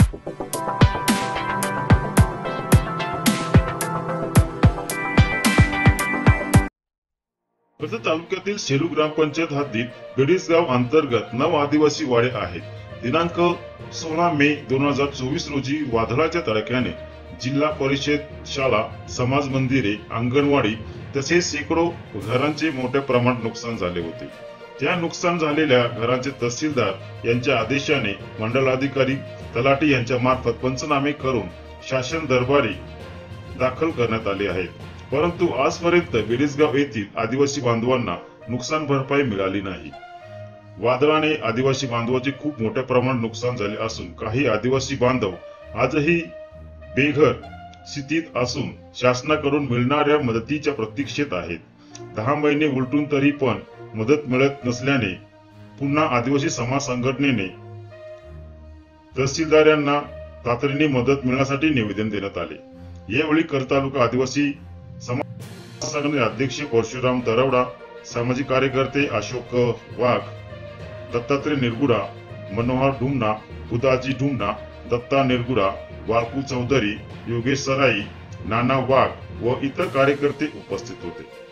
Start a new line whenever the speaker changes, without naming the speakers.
कर्जत तालुक्यातील सेलू ग्रामपंचायत हद्दीत गडीसगाव अंतर्गत 9 आदिवासी वाडे आहेत. दिनांक 16 मे 2024 रोजी वादळाच्या तडाख्याने जिल्हा परिषद शाळा, समाज मंदिरे, अंगणवाडी तसेच शेकडो घरांचे मोठ्या प्रमाणात नुकसान झाले होते. त्या नुकसान झालेल्या घरांचे तहसीलदार यांच्या आदेशाने मंडलाधिकारी तलाठी यांच्या मार्फत पंचनामे करून शासन दरबारी दाखल करण्यात आले आहेत. परंतु आजपर्यंत गडीसगाव येथील आदिवासी बांधवांना नुकसान भरपाई मिळाली नाही. वादळाने आदिवासी बांधवांचे खूप मोठ्या प्रमाणात नुकसान झाले असून काही आदिवासी बांधव आजही बेघर स्थितीत असून शासनाकडून मिळणाऱ्या मदतीच्या प्रतीक्षेत आहेत. 10 महिने उलटून तरी पण मदत मिळत नसल्याने पुन्हा आदिवासी समाज संघटनेने तहसीलदार यांना तातडीने मदत मिळण्यासाठी निवेदन देण्यात आले. यावेळी कर्जत तालुका आदिवासी समाज संघटनेचे अध्यक्ष परशुराम दरवडा, सामाजिक कार्यकर्ते अशोक वाघ, दत्तात्रय निरगुडा, मनोहर ढुमना, बुदाजी ढुमना, दत्ता निरगुडा, वाळकू चौधरी, योगेश सराई, नाना वाघ व इतर कार्यकर्ते उपस्थित होते.